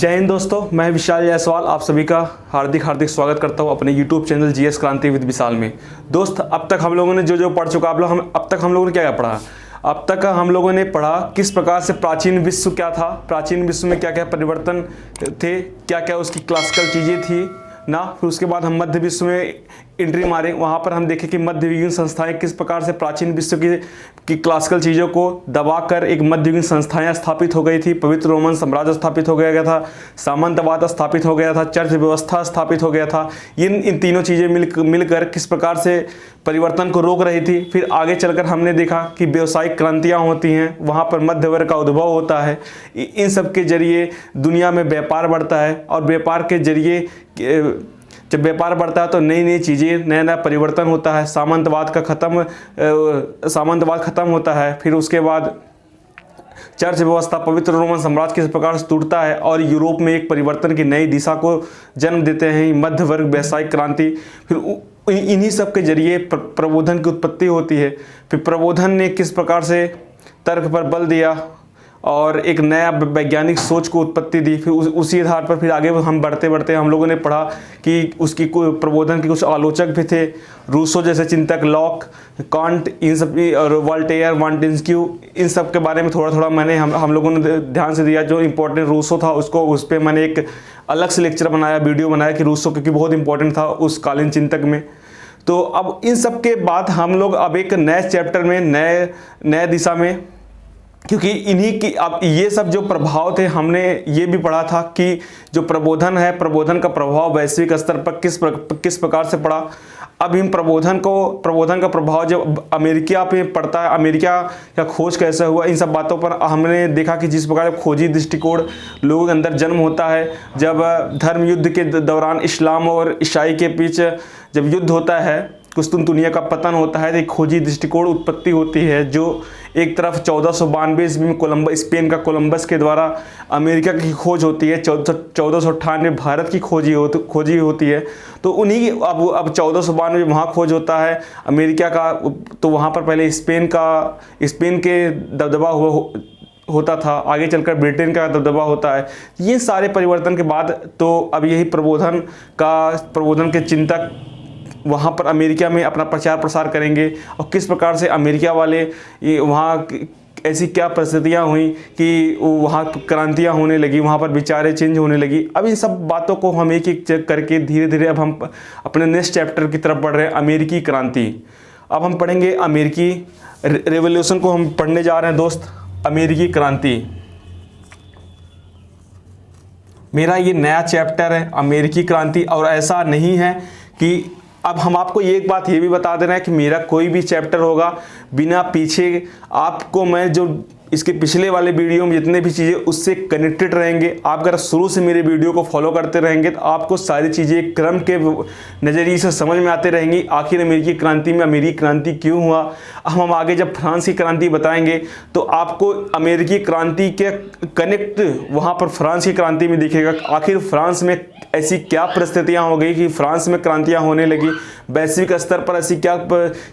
जय हिंद दोस्तों, मैं विशाल जायसवाल आप सभी का हार्दिक स्वागत करता हूं अपने यूट्यूब चैनल जीएस क्रांति विद विशाल में। दोस्त, अब तक हम लोगों ने जो पढ़ चुका अब तक हम लोगों ने क्या पढ़ा। अब तक हम लोगों ने पढ़ा किस प्रकार से प्राचीन विश्व क्या था, प्राचीन विश्व में क्या क्या परिवर्तन थे, क्या क्या उसकी क्लासिकल चीज़ें थी ना। फिर उसके बाद हम मध्य विश्व में एंट्री मारे, वहाँ पर हम देखें कि मध्ययुगीन संस्थाएं किस प्रकार से प्राचीन विश्व की क्लासिकल चीज़ों को दबाकर एक मध्ययुगीन संस्थाएं स्थापित हो गई थी। पवित्र रोमन साम्राज्य स्थापित हो गया था, सामंतवाद स्थापित हो गया था, चर्च व्यवस्था स्थापित हो गया था। इन तीनों चीज़ें मिलकर किस प्रकार से परिवर्तन को रोक रही थी। फिर आगे चलकर हमने देखा कि व्यावसायिक क्रांतियाँ होती हैं, वहाँ पर मध्य वर्ग का उद्भव होता है। इन सब के जरिए दुनिया में व्यापार बढ़ता है और व्यापार के जरिए जब व्यापार बढ़ता है तो नई नई चीज़ें, नया नया परिवर्तन होता है। सामंतवाद खत्म होता है। फिर उसके बाद चर्च व्यवस्था, पवित्र रोमन साम्राज्य किस प्रकार से टूटता है और यूरोप में एक परिवर्तन की नई दिशा को जन्म देते हैं मध्य वर्ग व्यावसायिक क्रांति। फिर इन्हीं सब के जरिए प्रबोधन की उत्पत्ति होती है। फिर प्रबोधन ने किस प्रकार से तर्क पर बल दिया और एक नया वैज्ञानिक सोच को उत्पत्ति दी। फिर उसी आधार पर फिर आगे हम बढ़ते हम लोगों ने पढ़ा कि उसकी प्रबोधन के कुछ आलोचक भी थे, रूसो जैसे चिंतक, लॉक, कांट, इन सब, और वॉल्टेयर, मॉन्टेस्क्यू, इन सब के बारे में थोड़ा मैंने हम लोगों ने ध्यान से दिया। जो इंपॉर्टेंट रूसो था उस पर मैंने एक अलग से लेक्चर बनाया, वीडियो बनाया कि रूसो क्योंकि बहुत इंपॉर्टेंट था उस कालीन चिंतक में। तो अब इन सब के बाद हम लोग अब एक नए चैप्टर में नए दिशा में, क्योंकि इन्हीं की अब ये सब जो प्रभाव थे हमने ये भी पढ़ा था कि जो प्रबोधन है, प्रबोधन का प्रभाव वैश्विक स्तर पर किस प्रकार से पड़ा। अब इन प्रबोधन का प्रभाव जब अमेरिका पे पड़ता है, अमेरिका का खोज कैसे हुआ, इन सब बातों पर हमने देखा कि जिस प्रकार खोजी दृष्टिकोण लोगों के अंदर जन्म होता है। जब धर्म युद्ध के दौरान इस्लाम और ईसाई के बीच जब युद्ध होता है, कुस्तुनतुनिया का पतन होता है, तो एक खोजी दृष्टिकोण उत्पत्ति होती है। जो एक तरफ 1492 ईस्वी में स्पेन का कोलंबस के द्वारा अमेरिका की खोज होती है, 1498 भारत की खोजी होती है। तो उन्हीं अब 1492 वहाँ खोज होता है अमेरिका का। तो वहाँ पर पहले स्पेन के दबदबा होता था, आगे चलकर ब्रिटेन का दबदबा होता है। ये सारे परिवर्तन के बाद तो अब यही प्रबोधन के चिंतक वहाँ पर अमेरिका में अपना प्रचार प्रसार करेंगे और किस प्रकार से अमेरिका वाले वहाँ ऐसी क्या परिस्थितियाँ हुई कि वहाँ क्रांतियाँ होने लगी, वहाँ पर विचारें चेंज होने लगी। अब इन सब बातों को हम एक चेक करके धीरे धीरे अब हम अपने नेक्स्ट चैप्टर की तरफ बढ़ रहे हैं, अमेरिकी क्रांति। अब हम पढ़ेंगे अमेरिकी रेवोल्यूशन को हम पढ़ने जा रहे हैं दोस्त, अमेरिकी क्रांति। मेरा ये नया चैप्टर है अमेरिकी क्रांति। और ऐसा नहीं है कि अब हम आपको एक बात ये भी बता दे रहे हैं कि मेरा कोई भी चैप्टर होगा बिना पीछे आपको मैं जो इसके पिछले वाले वीडियो में जितने भी चीज़ें उससे कनेक्टेड रहेंगे। आप अगर शुरू से मेरे वीडियो को फॉलो करते रहेंगे तो आपको सारी चीज़ें क्रम के नज़रिए से समझ में आते रहेंगी। आखिर अमेरिकी क्रांति में अमेरिकी क्रांति क्यों हुआ। हम आगे जब फ्रांस की क्रांति बताएंगे तो आपको अमेरिकी क्रांति के कनेक्ट वहाँ पर फ्रांस की क्रांति में दिखेगा। आखिर फ्रांस में ऐसी क्या परिस्थितियाँ हो गई कि फ्रांस में क्रांतियाँ होने लगी, वैश्विक स्तर पर ऐसी क्या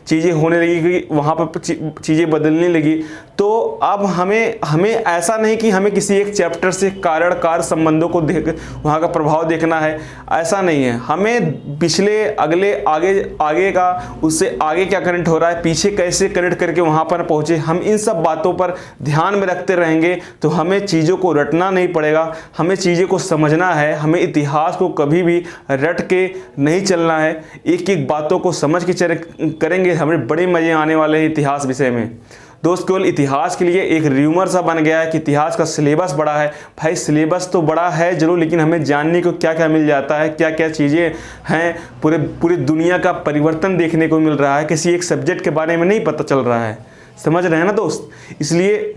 चीज़ें होने लगी कि वहाँ पर चीज़ें बदलने लगी। तो अब हमें ऐसा नहीं कि हमें किसी एक चैप्टर से कारण कार्य संबंधों को वहाँ का प्रभाव देखना है, ऐसा नहीं है। हमें पिछले आगे का उससे आगे क्या कनेक्ट हो रहा है, पीछे कैसे कनेक्ट करके वहाँ पर पहुँचे, हम इन सब बातों पर ध्यान में रखते रहेंगे तो हमें चीज़ों को रटना नहीं पड़ेगा, हमें चीज़ों को समझना है। हमें इतिहास को कभी भी रट के नहीं चलना है, एक एक बातों को समझ के करेंगे, हमें बड़े मज़े आने वाले हैं इतिहास विषय में। दोस्त, केवल इतिहास के लिए एक र्यूमर सा बन गया है कि इतिहास का सिलेबस बड़ा है। भाई सिलेबस तो बड़ा है जरूर, लेकिन हमें जानने को क्या क्या मिल जाता है, क्या क्या चीज़ें हैं, पूरी दुनिया का परिवर्तन देखने को मिल रहा है। किसी एक सब्जेक्ट के बारे में नहीं पता चल रहा है, समझ रहे हैं ना दोस्त। इसलिए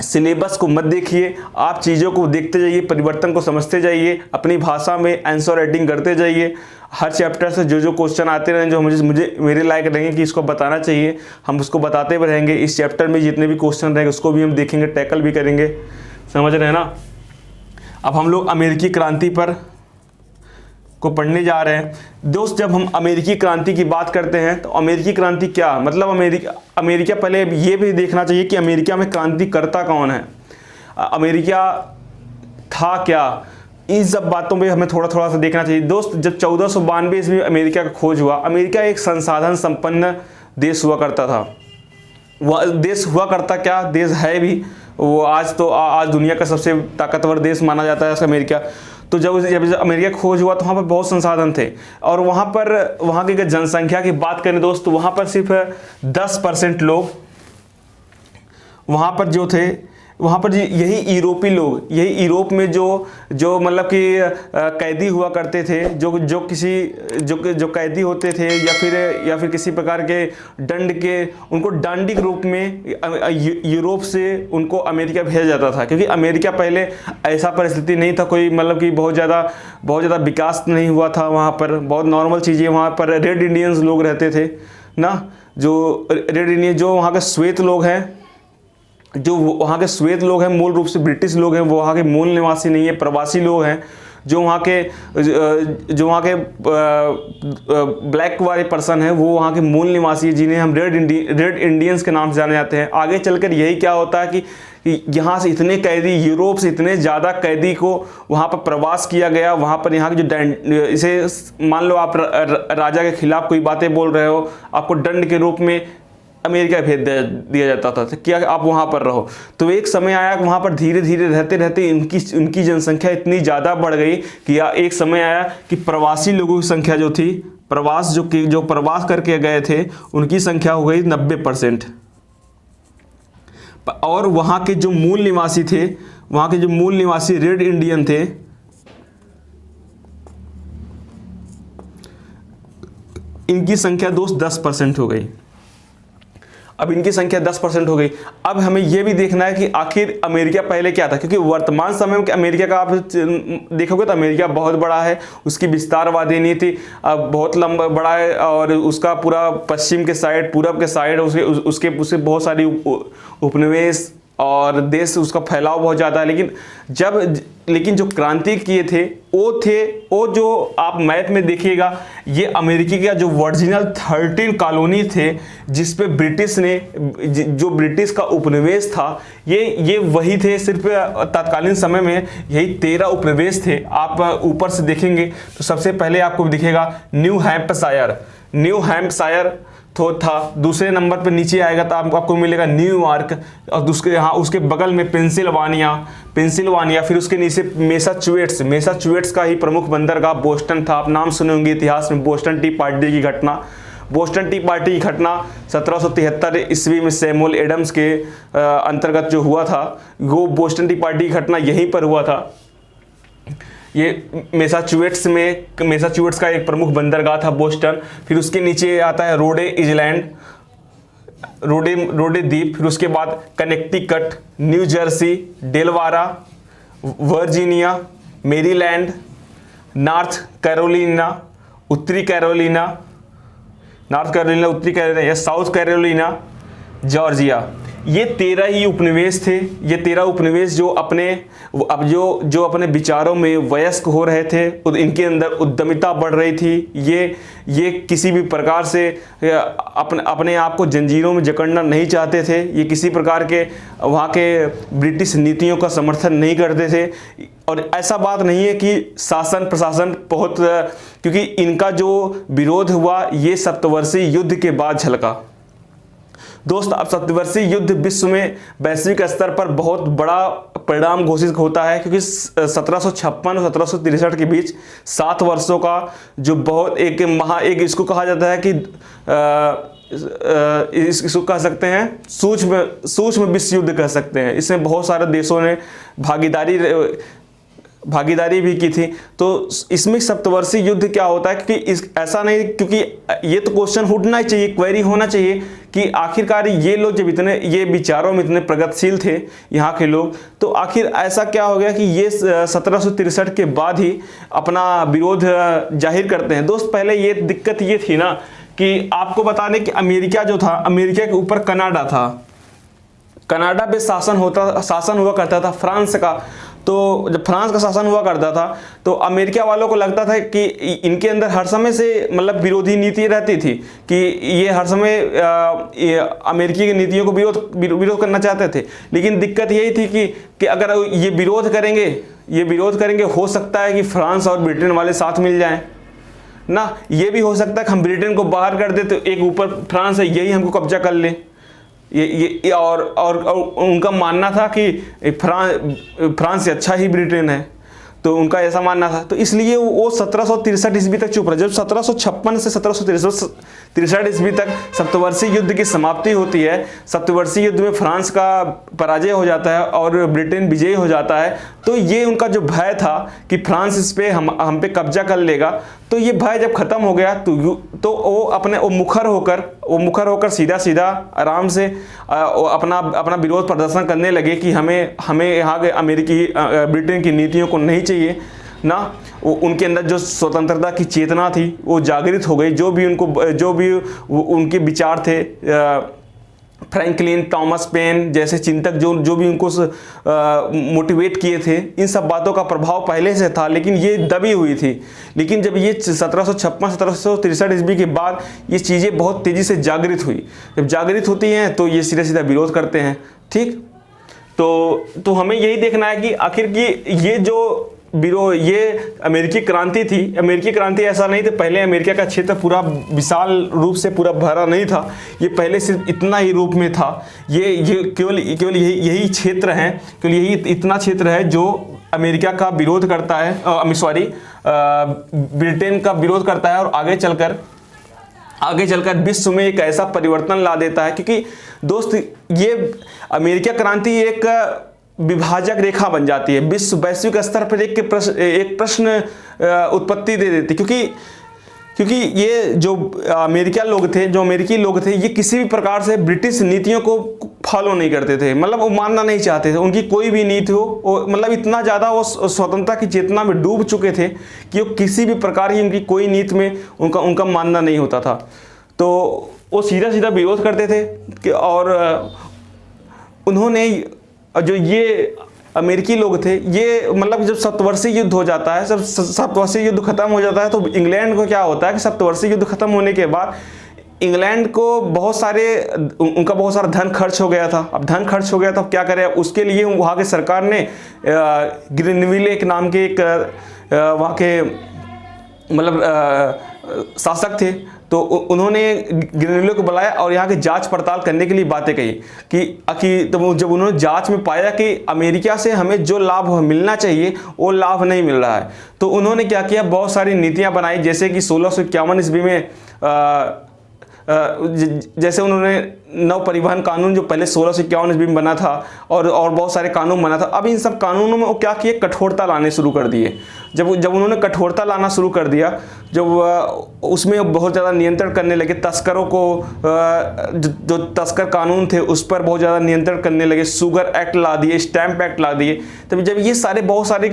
सिलेबस को मत देखिए, आप चीज़ों को देखते जाइए, परिवर्तन को समझते जाइए, अपनी भाषा में आंसर राइटिंग करते जाइए। हर चैप्टर से जो क्वेश्चन आते रहें जो मुझे मेरे लायक रहेंगे कि इसको बताना चाहिए, हम उसको बताते भी रहेंगे। इस चैप्टर में जितने भी क्वेश्चन रहेंगे उसको भी हम देखेंगे, टैकल भी करेंगे, समझ रहे हैं ना। अब हम लोग अमेरिकी क्रांति पर को पढ़ने जा रहे हैं दोस्त। जब हम अमेरिकी क्रांति की बात करते हैं तो अमेरिकी क्रांति क्या मतलब, अमेरिका पहले ये भी देखना चाहिए कि अमेरिका में क्रांतिकर्ता कौन है, अमेरिका था क्या, इन सब बातों पे हमें थोड़ा थोड़ा सा देखना चाहिए दोस्त। जब 1492 ईस्वी में अमेरिका का खोज हुआ, अमेरिका एक संसाधन संपन्न देश हुआ करता था। वह देश हुआ करता क्या, देश है भी वो, आज दुनिया का सबसे ताकतवर देश माना जाता है अमेरिका। तो जब अमेरिका खोज हुआ तो वहाँ पर बहुत संसाधन थे, और वहाँ की जनसंख्या की बात करें दोस्त, तो वहाँ पर सिर्फ 10% लोग वहाँ पर जो थे, वहाँ पर यही यूरोपी लोग, यही यूरोप में जो मतलब कि कैदी हुआ करते थे, जो कैदी होते थे या फिर किसी प्रकार के दंड के, उनको दंड के रूप में यूरोप से उनको अमेरिका भेजा जाता था। क्योंकि अमेरिका पहले ऐसा परिस्थिति नहीं था, कोई मतलब कि बहुत ज़्यादा विकास नहीं हुआ था वहाँ पर, बहुत नॉर्मल चीज़ें। वहाँ पर रेड इंडियंस लोग रहते थे ना, जो रेड इंडियन, जो वहाँ के श्वेत लोग हैं, मूल रूप से ब्रिटिश लोग हैं, वो वहाँ के मूल निवासी नहीं है, प्रवासी लोग हैं। जो वहाँ के ब्लैक वाले पर्सन है, वो वहाँ के मूल निवासी है, जिन्हें हम रेड इंडियंस के नाम से जाने जाते हैं। आगे चलकर यही क्या होता है कि यहाँ से इतने कैदी, यूरोप से इतने ज़्यादा कैदी को वहाँ पर प्रवास किया गया। वहाँ पर यहाँ की जो इसे मान लो आप राजा के खिलाफ कोई बातें बोल रहे हो, आपको दंड के रूप में अमेरिका भेज दिया जाता था, तो क्या आप वहाँ पर रहो। तो एक समय आया वहाँ पर धीरे धीरे रहते रहते उनकी जनसंख्या इतनी ज़्यादा बढ़ गई कि एक समय आया कि प्रवासी लोगों की संख्या जो थी, जो प्रवास करके गए थे, उनकी संख्या हो गई 90%। और वहाँ के जो मूल निवासी रेड इंडियन थे, इनकी संख्या दोस्त 10% हो गई। अब इनकी संख्या 10% हो गई। अब हमें यह भी देखना है कि आखिर अमेरिका पहले क्या था, क्योंकि वर्तमान समय में अमेरिका का आप देखोगे तो अमेरिका बहुत बड़ा है, उसकी विस्तारवादी नीति अब बहुत लंबा बड़ा है, और उसका पूरा पश्चिम के साइड, पूरब के साइड उसके बहुत सारी उपनिवेश और देश, उसका फैलाव बहुत ज़्यादा है। लेकिन जो क्रांति किए थे वो जो आप मैप में देखिएगा, ये अमेरिकी का जो ओरिजिनल 13 कॉलोनी थे, जिस पे ब्रिटिश ने, जो ब्रिटिश का उपनिवेश था, ये वही थे। सिर्फ तत्कालीन समय में यही 13 उपनिवेश थे। आप ऊपर से देखेंगे तो सबसे पहले आपको दिखेगा न्यू हैम्पशायर तो था, दूसरे नंबर पर नीचे आएगा तो आपको मिलेगा न्यूयॉर्क, और उसके बगल में पेंसिल्वानिया, फिर उसके नीचे मैसाचुसेट्स का ही प्रमुख बंदरगाह बोस्टन था। आप नाम सुने होंगे इतिहास में, बोस्टन टी पार्टी की घटना 1773 ईस्वी में सैमुअल एडम्स के अंतर्गत जो हुआ था, वो बोस्टन टी पार्टी की घटना यहीं पर हुआ था। ये मैसाचुसेट्स का एक प्रमुख बंदरगाह था बोस्टन। फिर उसके नीचे आता है रोडे द्वीप, फिर उसके बाद Connecticut, New Jersey, Delaware, Virginia, Maryland, North Carolina, उत्तरी कैरोलिना या साउथ कैरोलिना, जॉर्जिया। ये 13 ही उपनिवेश थे। ये 13 उपनिवेश जो अपने विचारों में वयस्क हो रहे थे, इनके अंदर उद्यमिता बढ़ रही थी। ये किसी भी प्रकार से अपने आप को जंजीरों में जकड़ना नहीं चाहते थे। ये किसी प्रकार के वहाँ के ब्रिटिश नीतियों का समर्थन नहीं करते थे। और ऐसा बात नहीं है कि शासन प्रशासन बहुत, क्योंकि इनका जो विरोध हुआ ये सप्तवर्षीय युद्ध के बाद झलका। दोस्त, अब सप्तवर्षीय युद्ध विश्व में वैश्विक स्तर पर बहुत बड़ा परिणाम घोषित होता है, क्योंकि 1756 और 1763 के बीच 7 वर्षों का जो बहुत एक इसको कहा जाता है कि इसको कह सकते हैं सूक्ष्म विश्व युद्ध कह सकते हैं। इसमें बहुत सारे देशों ने भागीदारी भी की थी। तो इसमें सप्तवर्षीय युद्ध क्या होता है, क्योंकि ऐसा नहीं, क्योंकि ये तो क्वेश्चन उठना ही चाहिए, क्वेरी होना चाहिए कि आखिरकार ये लोग जब ये विचारों में इतने प्रगतिशील थे यहाँ के लोग, तो आखिर ऐसा क्या हो गया कि ये 1763 के बाद ही अपना विरोध जाहिर करते हैं। दोस्त, पहले ये दिक्कत ये थी ना कि आपको बता दें कि अमेरिका जो था, अमेरिका के ऊपर कनाडा था, कनाडा पे शासन हुआ करता था फ्रांस का। तो जब फ्रांस का शासन हुआ करता था तो अमेरिका वालों को लगता था कि इनके अंदर हर समय से मतलब विरोधी नीति रहती थी कि ये हर समय अमेरिकी की नीतियों को विरोध करना चाहते थे। लेकिन दिक्कत यही थी कि अगर ये विरोध करेंगे हो सकता है कि फ्रांस और ब्रिटेन वाले साथ मिल जाएं ना, ये भी हो सकता है कि हम ब्रिटेन को बाहर कर दे तो एक ऊपर फ्रांस है यही हमको कब्जा कर ले। ये और उनका मानना था कि फ्रांस से अच्छा ही ब्रिटेन है, तो उनका ऐसा मानना था। तो इसलिए वो 1763 ईस्वी तक चुप रहा। जब 1756 से 1763 ईस्वी तक सप्तवर्षीय युद्ध की समाप्ति होती है, सप्तवर्षीय युद्ध में फ्रांस का पराजय हो जाता है और ब्रिटेन विजयी हो जाता है, तो ये उनका जो भय था कि फ्रांस इस पे हम पे कब्जा कर लेगा, तो ये भय जब खत्म हो गया तो वो मुखर होकर सीधा आराम से अपना विरोध प्रदर्शन करने लगे कि हमें यहाँ के ब्रिटेन की नीतियों को नहीं चाहिए ना। उनके अंदर जो स्वतंत्रता की चेतना थी वो जागृत हो गई। जो भी उनके विचार थे, फ्रैंकलिन, थॉमस पेन जैसे चिंतक जो भी उनको मोटिवेट किए थे, इन सब बातों का प्रभाव पहले से था, लेकिन ये दबी हुई थी। लेकिन जब ये 1763 ईस्वी के बाद ये चीज़ें बहुत तेज़ी से जागृत हुई। जब जागृत होती हैं तो ये सीधा विरोध करते हैं। ठीक, तो हमें यही देखना है कि आखिर की ये अमेरिकी क्रांति थी। अमेरिकी क्रांति ऐसा नहीं था, पहले अमेरिका का क्षेत्र पूरा विशाल रूप से पूरा भरा नहीं था, ये पहले सिर्फ इतना ही रूप में था। ये केवल यही क्षेत्र है, केवल यही इतना क्षेत्र है जो अमेरिका का विरोध करता है, ब्रिटेन का विरोध करता है और आगे चलकर विश्व में एक ऐसा परिवर्तन ला देता है। क्योंकि दोस्त, ये अमेरिका क्रांति एक विभाजक रेखा बन जाती है, वैश्विक स्तर पर एक प्रश्न उत्पत्ति दे देती। क्योंकि ये जो अमेरिकी लोग थे, ये किसी भी प्रकार से ब्रिटिश नीतियों को फॉलो नहीं करते थे, मतलब वो मानना नहीं चाहते थे। उनकी कोई भी नीति हो, मतलब इतना ज़्यादा वो स्वतंत्रता की चेतना में डूब चुके थे कि वो किसी भी प्रकार की उनकी कोई नीति में उनका मानना नहीं होता था। तो वो सीधा विरोध करते थे और उन्होंने जो ये अमेरिकी लोग थे, ये मतलब जब सप्तवर्षीय युद्ध हो जाता है, जब सप्तवर्षीय युद्ध खत्म हो जाता है, तो इंग्लैंड को क्या होता है कि सप्तवर्षीय युद्ध खत्म होने के बाद इंग्लैंड को उनका बहुत सारा धन खर्च हो गया था। अब धन खर्च हो गया तो अब क्या करें, उसके लिए वहाँ के सरकार ने ग्रीनविल एक नाम के एक वहाँ के मतलब शासक थे, तो उन्होंने ग्रीनविल को बुलाया और यहाँ की जांच पड़ताल करने के लिए बातें कही कि तो जब उन्होंने जांच में पाया कि अमेरिका से हमें जो लाभ मिलना चाहिए वो लाभ नहीं मिल रहा है, तो उन्होंने क्या किया, बहुत सारी नीतियाँ बनाई। जैसे कि 1651 ईस्वी में जैसे उन्होंने नव परिवहन कानून जो पहले 1651 ईस्वी में बना था और बहुत सारे कानून बना था। अब इन सब कानूनों में वो क्या किए, कठोरता लाने शुरू कर दिए। जब उन्होंने कठोरता लाना शुरू कर दिया, जब उसमें बहुत ज़्यादा नियंत्रण करने लगे, तस्करों को जो तस्कर कानून थे उस पर बहुत ज़्यादा नियंत्रण करने लगे, शुगर एक्ट ला दिए, स्टैम्प एक्ट ला दिए। तब जब ये बहुत सारी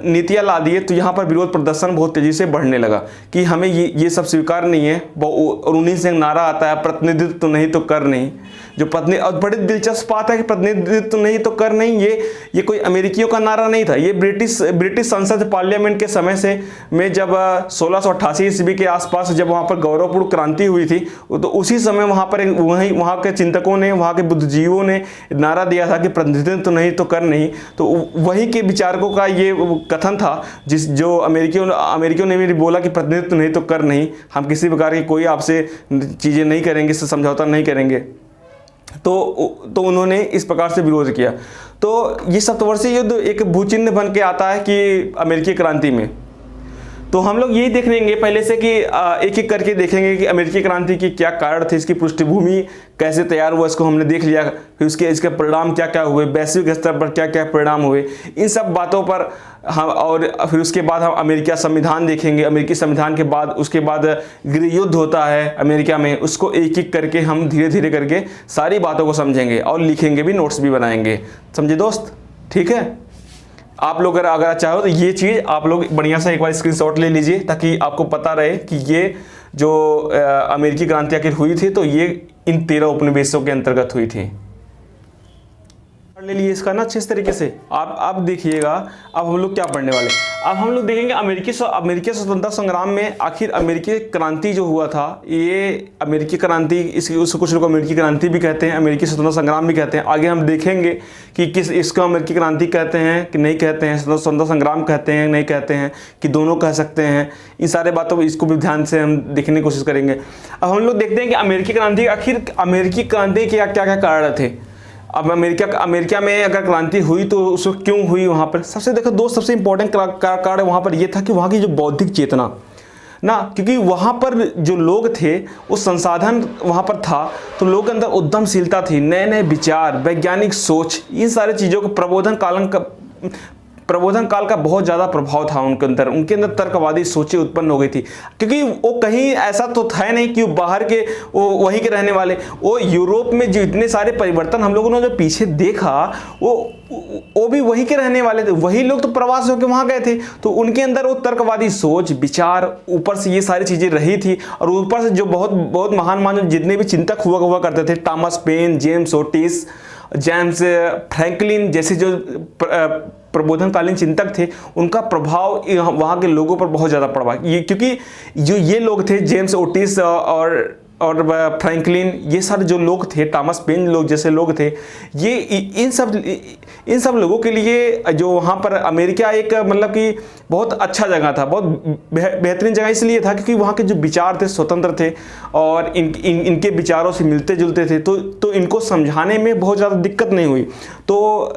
नीतियाँ ला दिए तो यहाँ पर विरोध प्रदर्शन बहुत तेज़ी से बढ़ने लगा कि हमें ये सब स्वीकार नहीं है। और उन्हीं से नारा आता है, प्रतिनिधित्व नहीं तो कर नहीं। और बड़ी दिलचस्प बात है कि प्रतिनिधित्व नहीं तो कर नहीं, ये कोई अमेरिकियों का नारा नहीं था, ये ब्रिटिश संसद पार्लियामेंट के समय से में जब 1688 ईस्वी के आसपास जब वहाँ पर गौरवपूर्ण क्रांति हुई थी, तो उसी समय वहाँ के चिंतकों ने, वहाँ के बुद्धिजीवियों ने नारा दिया था कि प्रतिनिधित्व नहीं तो कर नहीं। तो वही के विचारकों का ये कथन था जो अमेरिकियों ने भी बोला कि प्रतिनिधित्व नहीं तो कर नहीं, हम किसी प्रकार की कोई आपसे चीज़ें नहीं करेंगे, समझौता नहीं करेंगे। तो उन्होंने इस प्रकार से विरोध किया। तो ये सप्तवर्षीय युद्ध एक भूचिन्ह बन के आता है कि अमेरिकी क्रांति में। तो हम लोग यही देख लेंगे पहले से कि एक एक करके देखेंगे कि अमेरिकी क्रांति की क्या कारण थे, इसकी पृष्ठभूमि कैसे तैयार हुआ, इसको हमने देख लिया। फिर इसके परिणाम क्या क्या हुए, वैश्विक स्तर पर क्या क्या परिणाम हुए, इन सब बातों पर हम, और फिर उसके बाद हम अमेरिका संविधान देखेंगे। अमेरिकी संविधान के बाद उसके बाद गृह युद्ध होता है अमेरिका में, उसको एक एक करके हम धीरे धीरे करके सारी बातों को समझेंगे और लिखेंगे भी, नोट्स भी बनाएंगे। समझे दोस्त? ठीक है। आप लोग अगर चाहो तो ये चीज़ आप लोग बढ़िया सा एक बार स्क्रीनशॉट ले लीजिए ताकि आपको पता रहे कि ये जो अमेरिकी क्रांति आखिर हुई थी तो ये इन 13 उपनिवेशों के अंतर्गत हुई थी। पढ़ लिए इसका ना अच्छे तरीके से। आप देखिएगा, अब हम लोग क्या पढ़ने वाले, अब हम लोग देखेंगे अमेरिकी स्वतंत्रता संग्राम में आखिर अमेरिकी क्रांति जो हुआ था, ये अमेरिकी क्रांति, इसको कुछ लोग अमेरिकी क्रांति भी कहते हैं, अमेरिकी स्वतंत्रता संग्राम भी कहते हैं। आगे हम देखेंगे कि किस इसको अमेरिकी क्रांति कहते हैं कि नहीं कहते हैं, स्वतंत्रता संग्राम कहते हैं नहीं कहते हैं, कि दोनों कह सकते हैं। इन सारे बातों को इसको भी ध्यान से हम देखने की कोशिश करेंगे। अब हम लोग देखते हैं कि अमेरिकी क्रांति, आखिर अमेरिकी क्रांति के क्या क्या कारण थे। अब अमेरिका में अगर क्रांति हुई तो उसको क्यों हुई, वहाँ पर सबसे इंपॉर्टेंट कारण वहाँ पर ये था कि वहाँ की जो बौद्धिक चेतना ना, क्योंकि वहाँ पर जो लोग थे वो संसाधन वहाँ पर था, तो लोगों के अंदर उद्यमशीलता थी, नए नए विचार, वैज्ञानिक सोच, इन सारे चीज़ों को प्रबोधन काल का बहुत ज़्यादा प्रभाव था उनके अंदर तर्कवादी सोचें उत्पन्न हो गई थी। क्योंकि वो कहीं ऐसा तो था नहीं कि वो बाहर के, वो वहीं के रहने वाले, वो यूरोप में जो इतने सारे परिवर्तन हम लोगों ने जो पीछे देखा, वो भी वहीं के रहने वाले थे, वही लोग तो प्रवास होकर वहाँ गए थे, तो उनके अंदर वो तर्कवादी सोच, विचार, ऊपर से ये सारी चीज़ें रही थी। और ऊपर से जो बहुत महान जितने भी चिंतक हुआ करते थे, Thomas Paine, James Otis, James Franklin जैसे जो प्रबोधनकालीन चिंतक थे, उनका प्रभाव वहाँ के लोगों पर बहुत ज़्यादा पड़ा। क्योंकि जो ये लोग थे, जेम्स ओटिस और फ्रैंकलिन, ये सारे जो लोग थे, टॉमस पेन लोग जैसे लोग थे, ये इन सब लोगों के लिए जो वहाँ पर अमेरिका एक मतलब कि बहुत अच्छा जगह था, बहुत बेहतरीन जगह इसलिए था क्योंकि वहाँ के जो विचार थे स्वतंत्र थे और इनके विचारों से मिलते जुलते थे, तो इनको समझाने में बहुत ज़्यादा दिक्कत नहीं हुई। तो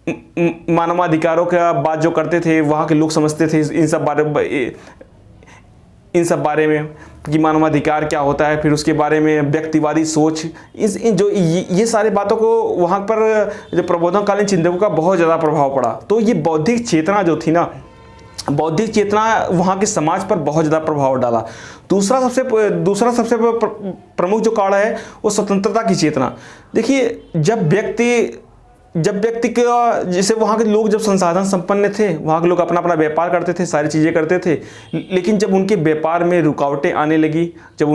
मानवाधिकारों का बात जो करते थे, वहाँ के लोग समझते थे इन सब बारे में कि मानवाधिकार क्या होता है, फिर उसके बारे में व्यक्तिवादी सोच, ये सारी बातों को वहाँ पर जो प्रबोधनकालीन चिंतकों का बहुत ज़्यादा प्रभाव पड़ा। तो ये बौद्धिक चेतना जो थी ना, बौद्धिक चेतना वहाँ के समाज पर बहुत ज़्यादा प्रभाव डाला। दूसरा सबसे प्रमुख जो कारण है वो स्वतंत्रता की चेतना। देखिए, जब व्यक्ति का, जैसे वहाँ के लोग जब संसाधन संपन्न थे, वहाँ के लोग अपना व्यापार करते थे, सारी चीज़ें करते थे, लेकिन जब उनके व्यापार में रुकावटें आने लगी, जब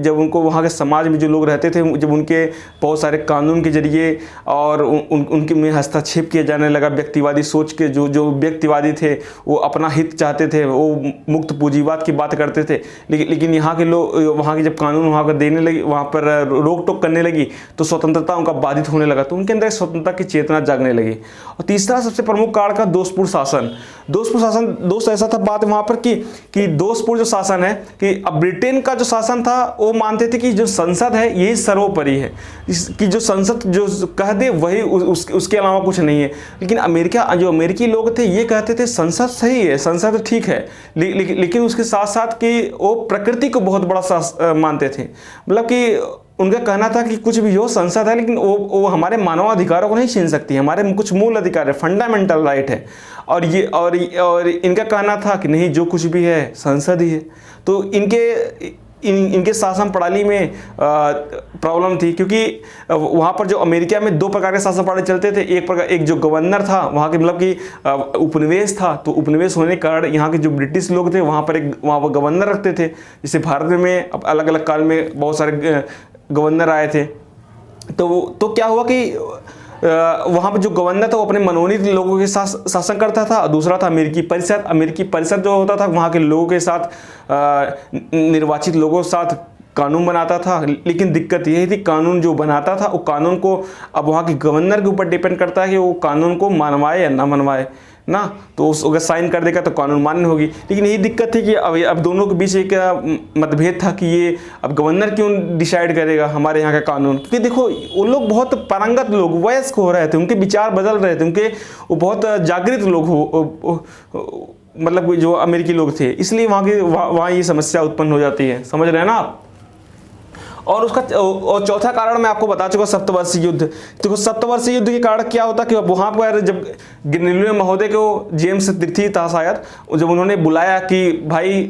उनको वहाँ के समाज में जो लोग रहते थे, जब उनके बहुत सारे कानून के जरिए और उनके में हस्तक्षेप किया जाने लगा, व्यक्तिवादी सोच के जो व्यक्तिवादी थे वो अपना हित चाहते थे, वो मुक्त पूंजीवाद की बात करते थे, लेकिन यहाँ के लोग, वहाँ के जब कानून वहाँ पर देने लगी, वहाँ पर रोक टोक करने लगी, तो स्वतंत्रता उनका बाधित होने लगा, तो उनके अंदर स्वतंत्रता की चेतना जागने लगी। और तीसरा सबसे प्रमुख कारण का दोषपूर्ण शासन। दोष ऐसा था बात वहां पर कि दोषपूर्ण जो शासन है, कि अब ब्रिटेन का जो शासन था वो मानते थे कि जो संसद है यही सर्वोपरि है, कि जो संसद जो कह दे वही उसके अलावा कुछ नहीं है। लेकिन अमेरिकी लोग थे ये कहते थे संसद सही है, संसद ठीक है, लेकिन उसके साथ साथ कि वो प्रकृति को बहुत बड़ा मानते थे। मतलब कि उनका कहना था कि कुछ भी हो, संसद है, लेकिन वो हमारे मानवाधिकारों को नहीं छीन सकती, हमारे कुछ मूल अधिकार है, फंडामेंटल राइट है। और इनका कहना था कि नहीं, जो कुछ भी है संसद ही है। तो इनके शासन प्रणाली में प्रॉब्लम थी, क्योंकि वहाँ पर जो अमेरिका में दो प्रकार के शासन प्रणाली चलते थे। एक जो गवर्नर था वहाँ के, मतलब कि उपनिवेश था, तो उपनिवेश होने के कारण यहाँ के जो ब्रिटिश लोग थे वहाँ पर गवर्नर रखते थे। जैसे भारत में अलग अलग काल में बहुत सारे गवर्नर आए थे, तो क्या हुआ कि वहाँ पर जो गवर्नर था वो अपने मनोनीत लोगों के साथ शासन करता था। दूसरा था अमेरिकी परिषद जो होता था वहाँ के लोगों के साथ, निर्वाचित लोगों के साथ कानून बनाता था। लेकिन दिक्कत यही थी, कानून जो बनाता था वो कानून को अब वहाँ के गवर्नर के ऊपर डिपेंड करता है कि वो कानून को मनवाए या ना मनवाए ना। तो अगर साइन कर देगा तो कानून मान्य होगी। लेकिन यही दिक्कत थी कि अब दोनों के बीच एक मतभेद था कि ये अब गवर्नर क्यों डिसाइड करेगा हमारे यहाँ का कानून। क्योंकि देखो, वो लोग बहुत पारंगत लोग, वयस्क हो रहे थे, उनके विचार बदल रहे थे, उनके वो बहुत जागृत लोग मतलब जो अमेरिकी लोग थे, इसलिए वहाँ ये समस्या उत्पन्न हो जाती है। समझ रहे हैं ना आप। और चौथा कारण मैं आपको बता चुका, सप्तवर्षीय युद्ध। देखो, सप्तवर्षीय युद्ध के कारण क्या होता कि वहाँ पर जब ग्रेनेडियर महोदय को, जेम्स तिर्थी था शायद, जब उन्होंने बुलाया कि भाई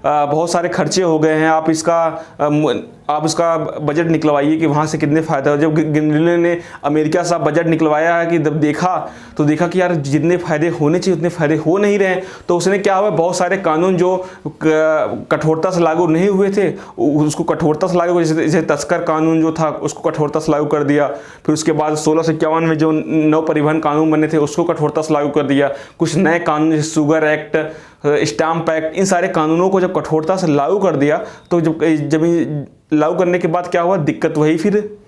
बहुत सारे खर्चे हो गए हैं, आप उसका बजट निकलवाइए कि वहाँ से कितने फ़ायदा हो। जब गिनले ने अमेरिका से बजट निकलवाया है कि जब देखा तो देखा कि यार जितने फ़ायदे होने चाहिए उतने फ़ायदे हो नहीं रहे, तो उसने क्या हुआ, बहुत सारे कानून जो कठोरता से लागू नहीं हुए थे उसको कठोरता से लागू, जैसे तस्कर कानून जो था उसको कठोरता से लागू कर दिया। फिर उसके बाद 1651 में जो नौ परिवहन कानून बने थे उसको कठोरता से लागू कर दिया। कुछ नए कानून जैसे शुगर एक्ट, स्टाम्प एक्ट, इन सारे कानूनों को जब कठोरता से लागू कर दिया तो जब लागू करने के बाद क्या हुआ, दिक्कत वही फिर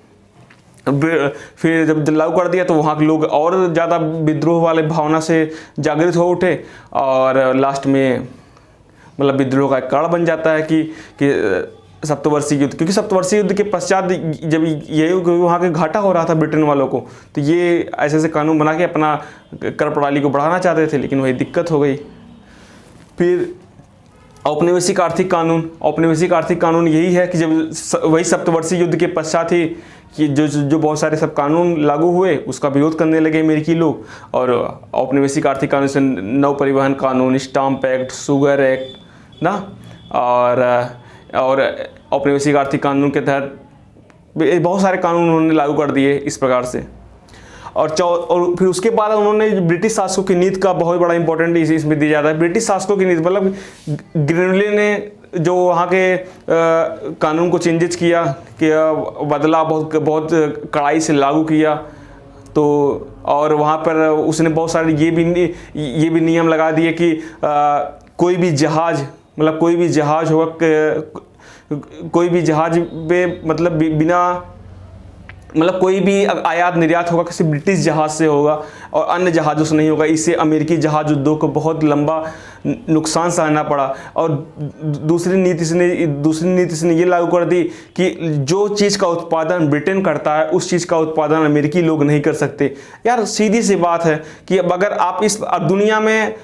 जब लागू कर दिया तो वहाँ के लोग और ज़्यादा विद्रोह वाले भावना से जागृत हो उठे और लास्ट में मतलब विद्रोह का एक कारण बन जाता है कि सप्तवर्षीय युद्ध। क्योंकि सप्तवर्षीय युद्ध के पश्चात जब ये वहाँ के घाटा हो रहा था ब्रिटेन वालों को, तो ये ऐसे ऐसे कानून बना के अपना कर प्रणाली को बढ़ाना चाहते थे, लेकिन वही दिक्कत हो गई। फिर औपनिवेशिक आर्थिक कानून, औपनिवेशिक आर्थिक कानून यही है कि जब वही सप्तवर्षीय युद्ध के पश्चात ही कि जो बहुत सारे सब कानून लागू हुए उसका विरोध करने लगे अमेरिकी लोग। और औपनिवेशिक आर्थिक कानून से नौ परिवहन कानून, स्टाम्प एक्ट, शुगर एक्ट ना, और औपनिवेशिक आर्थिक कानून के तहत बहुत सारे कानून उन्होंने लागू कर दिए इस प्रकार से। और फिर उसके बाद उन्होंने ब्रिटिश शासकों की नीति का बहुत बड़ा इंपॉर्टेंट इसमें दिया जाता है। ब्रिटिश शासकों की नीति मतलब ग्रिनले ने जो वहाँ के कानून को चेंजेस किया कि बदला, बहुत कड़ाई से लागू किया। तो और वहाँ पर उसने बहुत सारे ये भी नियम लगा दिए कि कोई भी जहाज, मतलब कोई भी जहाज होगा, कोई भी जहाज पे मतलब बिना मतलब कोई भी आयात निर्यात होगा किसी ब्रिटिश जहाज़ से होगा और अन्य जहाज़ों से नहीं होगा। इससे अमेरिकी जहाज उद्योग को बहुत लंबा नुकसान सहना पड़ा। और दूसरी नीति से ये लागू कर दी कि जो चीज़ का उत्पादन ब्रिटेन करता है उस चीज़ का उत्पादन अमेरिकी लोग नहीं कर सकते। यार सीधी सी बात है कि अब अगर आप इस दुनिया में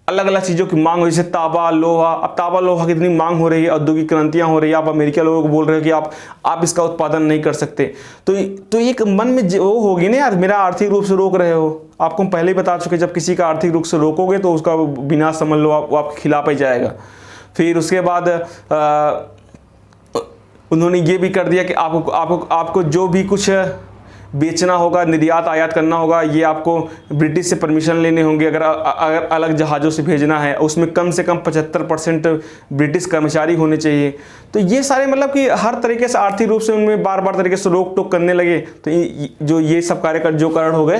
अलग अलग चीज़ों की मांग हो, जैसे तांबा, लोहा। अब तांबा लोहा की इतनी मांग हो रही है, औद्योगिक क्रांतियां हो रही है, आप अमेरिका लोगों को बोल रहे हो कि आप इसका उत्पादन नहीं कर सकते, तो एक मन में वो होगी ना यार, मेरा आर्थिक रूप से रोक रहे हो। आपको हम पहले ही बता चुके, जब किसी का आर्थिक रूप से रोकोगे तो उसका विनाश समझ लो, वो आपके खिलाफ ही जाएगा। फिर उसके बाद उन्होंने ये भी कर दिया कि आपको जो भी कुछ बेचना होगा, निर्यात आयात करना होगा, ये आपको ब्रिटिश से परमिशन लेने होंगे। अगर अलग जहाज़ों से भेजना है उसमें कम से कम 75% ब्रिटिश कर्मचारी होने चाहिए। तो ये सारे मतलब कि हर तरीके से आर्थिक रूप से उनमें बार बार तरीके से रोक टोक करने लगे। तो जो ये सब कार्य जो कारण हो गए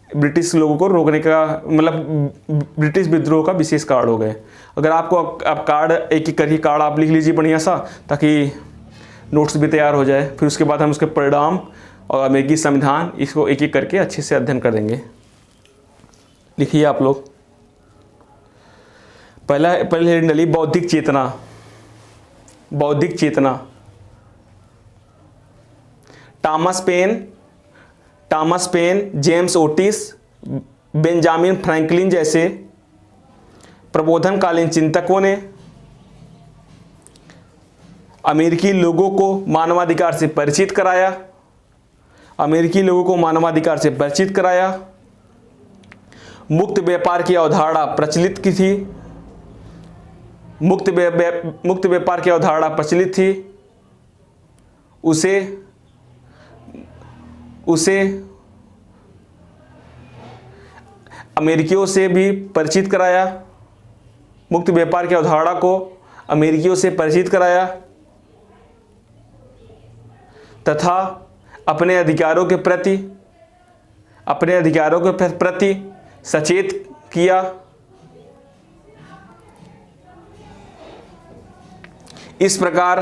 ब्रिटिश लोगों को रोकने का, मतलब ब्रिटिश विद्रोह का विशेष कारण हो गए। अगर आपको आप कार्ड एक एक करके कार्ड आप लिख लीजिए बढ़िया सा, ताकि नोट्स भी तैयार हो जाए। फिर उसके बाद हम उसके परिणाम और अमेरिकी संविधान इसको एक एक करके अच्छे से अध्ययन कर देंगे। लिखिए आप लोग। पहले हेडिंग डालिए बौद्धिक चेतना। बौद्धिक चेतना, Thomas Paine, James Otis, Benjamin Franklin जैसे प्रबोधनकालीन चिंतकों ने अमेरिकी लोगों को मानवाधिकार से परिचित कराया। अमेरिकी लोगों को मानवाधिकार से परिचित कराया। मुक्त व्यापार की अवधारणा प्रचलित की थी। मुक्त व्यापार की अवधारणा प्रचलित थी। उसे अमेरिकियों से भी परिचित कराया। मुक्त व्यापार की अवधारणा को अमेरिकियों से परिचित कराया तथा अपने अधिकारों के प्रति सचेत किया। इस प्रकार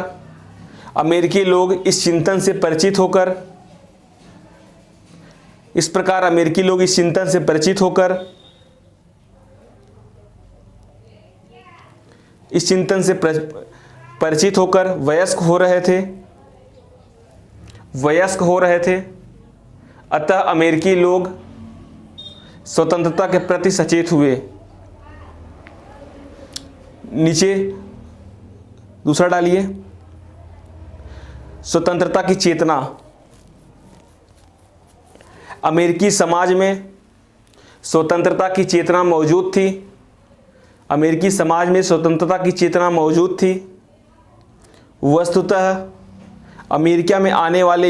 अमेरिकी लोग इस चिंतन से परिचित होकर वयस्क हो रहे थे। अतः अमेरिकी लोग स्वतंत्रता के प्रति सचेत हुए। नीचे दूसरा डालिए, स्वतंत्रता की चेतना। अमेरिकी समाज में स्वतंत्रता की चेतना मौजूद थी। अमेरिकी समाज में स्वतंत्रता की चेतना मौजूद थी। वस्तुतः अमेरिका में आने वाले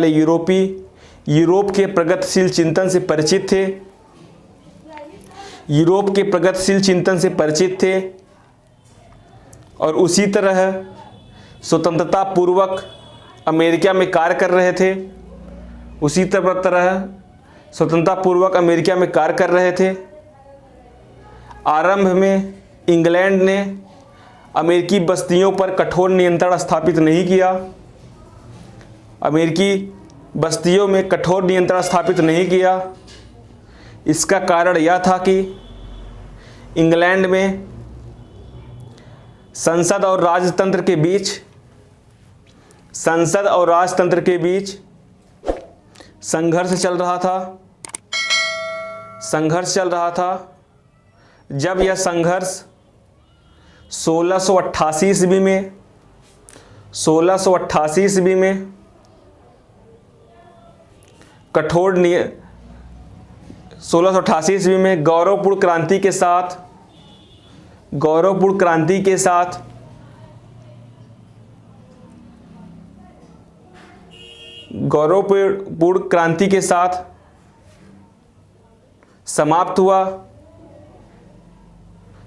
यूरोपीय यूरोप के प्रगतिशील चिंतन से परिचित थे। और उसी तरह स्वतंत्रता पूर्वक अमेरिका में कार्य कर रहे थे। आरंभ में इंग्लैंड ने अमेरिकी बस्तियों पर कठोर नियंत्रण स्थापित नहीं किया। इसका कारण यह था कि इंग्लैंड में संसद और राजतंत्र के बीच संघर्ष चल रहा था। जब यह संघर्ष 1688 ईस्वी में गौरवपूर्ण क्रांति के साथ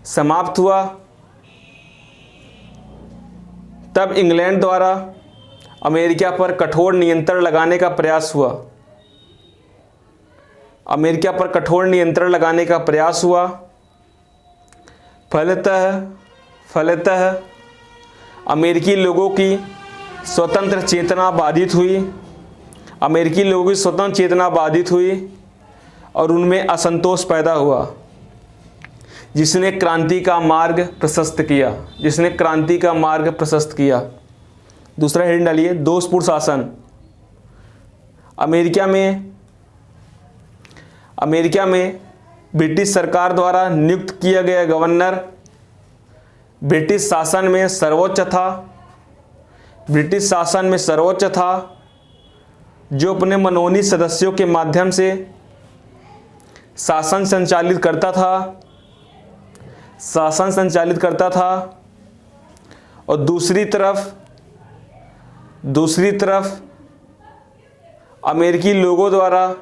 समाप्त हुआ। तब इंग्लैंड द्वारा अमेरिका पर कठोर नियंत्रण लगाने का प्रयास हुआ। फलतः अमेरिकी लोगों की स्वतंत्र चेतना बाधित हुई और उनमें असंतोष पैदा हुआ, जिसने क्रांति का मार्ग प्रशस्त किया। दूसरा हेडिंग डालिए, दोषपूर्ण शासन। अमेरिका में ब्रिटिश सरकार द्वारा नियुक्त किया गया गवर्नर ब्रिटिश शासन में सर्वोच्च था, जो अपने मनोनीत सदस्यों के माध्यम से शासन संचालित करता था। और दूसरी तरफ अमेरिकी लोगों द्वारा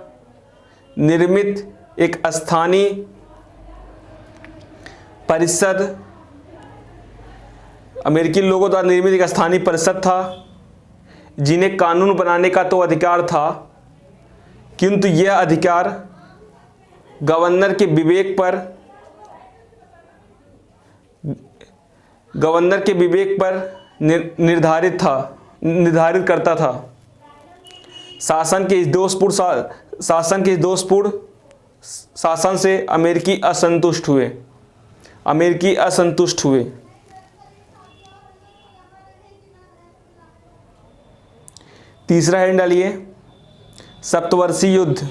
निर्मित एक स्थानीय परिषद था, जिन्हें कानून बनाने का तो अधिकार था, किंतु यह अधिकार गवर्नर के विवेक पर निर्धारित करता था। शासन के इस दोषपूर्ण शासन से अमेरिकी असंतुष्ट हुए। तीसरा हेडिंग डालिए, सप्तवर्षीय युद्ध।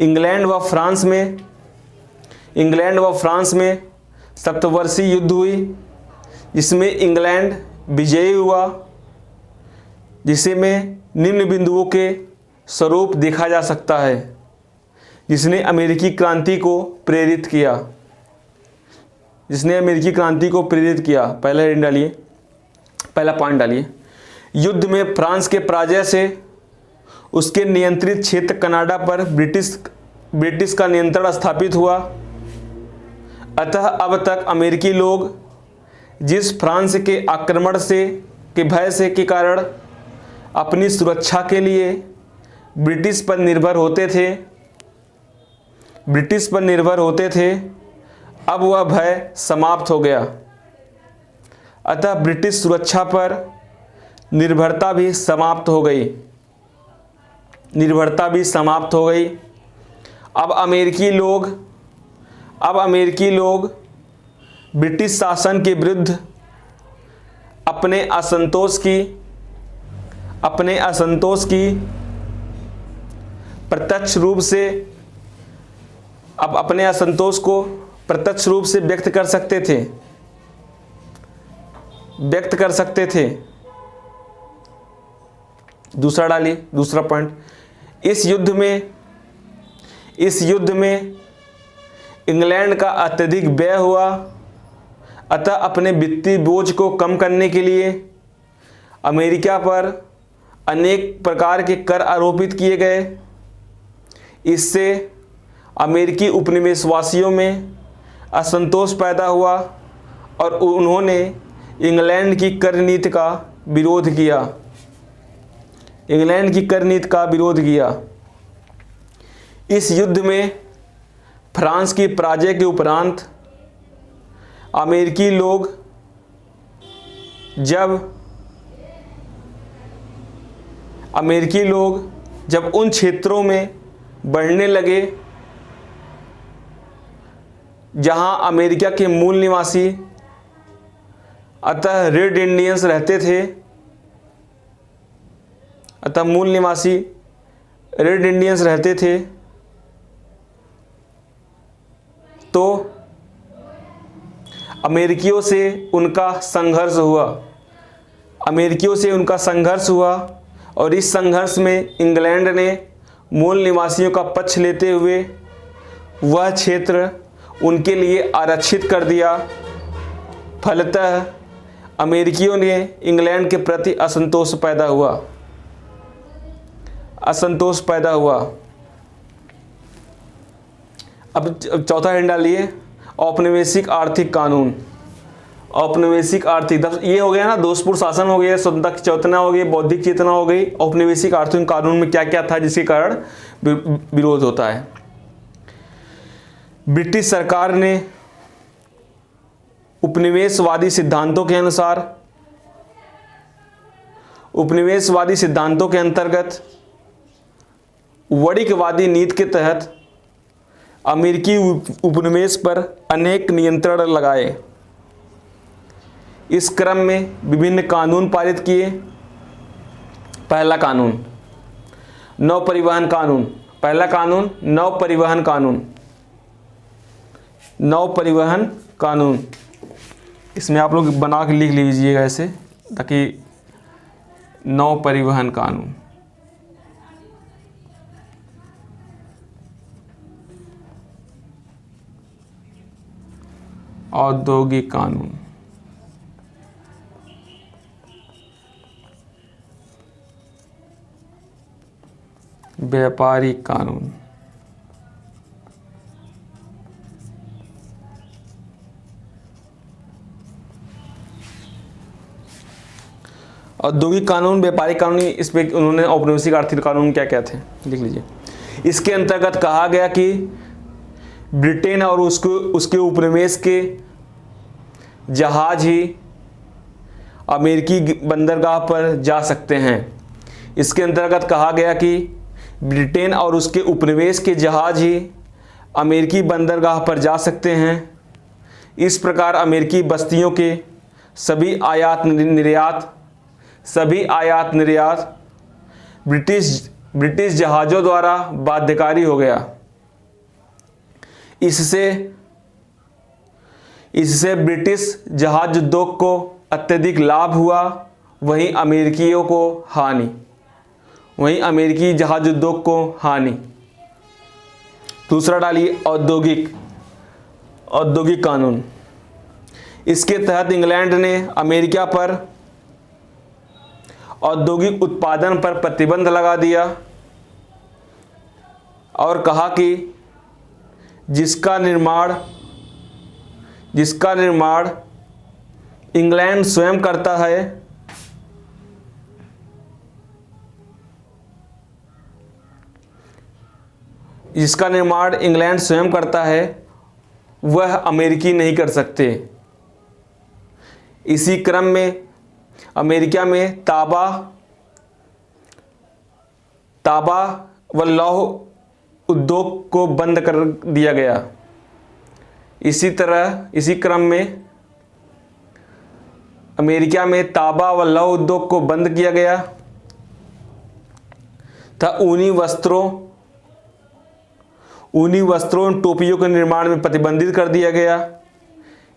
इंग्लैंड व फ्रांस में सप्तवर्षीय युद्ध हुई, जिसमें इंग्लैंड विजयी हुआ, जिसे में निम्न बिंदुओं के स्वरूप देखा जा सकता है, जिसने अमेरिकी क्रांति को प्रेरित किया। पहला पॉइंट डालिए, युद्ध में फ्रांस के पराजय से उसके नियंत्रित क्षेत्र कनाडा पर ब्रिटिश का नियंत्रण स्थापित हुआ। अतः अब तक अमेरिकी लोग जिस फ्रांस के आक्रमण के भय के कारण अपनी सुरक्षा के लिए ब्रिटिश पर निर्भर होते थे, अब वह भय समाप्त हो गया। अतः ब्रिटिश सुरक्षा पर निर्भरता भी समाप्त हो गई। अब अमेरिकी लोग ब्रिटिश शासन के विरुद्ध अपने असंतोष की प्रत्यक्ष रूप से व्यक्त कर सकते थे। दूसरा डालिए, दूसरा पॉइंट, इस युद्ध में इंग्लैंड का अत्यधिक व्यय हुआ, अतः अपने वित्तीय बोझ को कम करने के लिए अमेरिका पर अनेक प्रकार के कर आरोपित किए गए। इससे अमेरिकी उपनिवेशवासियों में असंतोष पैदा हुआ और उन्होंने इंग्लैंड की कर नीति का विरोध किया। इस युद्ध में फ्रांस की पराजय के उपरांत अमेरिकी लोग जब उन क्षेत्रों में बढ़ने लगे जहां अमेरिका के मूल निवासी रेड इंडियंस रहते थे, तो अमेरिकियों से उनका संघर्ष हुआ और इस संघर्ष में इंग्लैंड ने मूल निवासियों का पक्ष लेते हुए वह क्षेत्र उनके लिए आरक्षित कर दिया। फलतः अमेरिकियों ने इंग्लैंड के प्रति असंतोष पैदा हुआ। अब चौथा हिंट डालिए, औपनिवेशिक आर्थिक कानून। ये हो गया ना, दोषपूर्ण शासन हो गया, स्वतंत्रता चेतना हो गई, बौद्धिक चेतना हो गई। औपनिवेशिक आर्थिक कानून में क्या क्या था जिसके कारण विरोध होता है? ब्रिटिश सरकार ने उपनिवेशवादी सिद्धांतों के अंतर्गत वणिकवादी नीति के तहत अमेरिकी उपनिवेश पर अनेक नियंत्रण लगाए। इस क्रम में विभिन्न कानून पारित किए। पहला कानून नौपरिवहन कानून। इसमें आप लोग बना के लिख लीजिएगा ऐसे, ताकि नौपरिवहन कानून। औद्योगिक कानून। व्यापारिक कानून। औद्योगिक कानून, व्यापारिक कानून, इस पे उन्होंने औपनिवेशिक आर्थिक कानून क्या क्या थे लिख लीजिए। इसके अंतर्गत कहा गया कि ब्रिटेन और उसके उपनिवेश के जहाज ही अमेरिकी बंदरगाह पर जा सकते हैं। इसके अंतर्गत कहा गया कि ब्रिटेन और उसके उपनिवेश के जहाज ही अमेरिकी बंदरगाह पर जा सकते हैं। इस प्रकार अमेरिकी बस्तियों के सभी आयात निर्यात ब्रिटिश जहाज़ों द्वारा बाध्यकारी हो गया। इससे ब्रिटिश जहाज उद्योग को अत्यधिक लाभ हुआ, वहीं अमेरिकी जहाज उद्योग को हानि। दूसरा डालिए, औद्योगिक कानून। इसके तहत इंग्लैंड ने अमेरिका पर औद्योगिक उत्पादन पर प्रतिबंध लगा दिया और कहा कि जिसका निर्माण इंग्लैंड स्वयं करता है, वह अमेरिकी नहीं कर सकते। इसी क्रम में अमेरिका में तांबा व लौह उद्योग को बंद कर दिया गया। इसी क्रम में अमेरिका में तांबा व लौह उद्योग को बंद किया गया था। ऊनी वस्त्रों टोपियों के निर्माण में प्रतिबंधित कर दिया गया।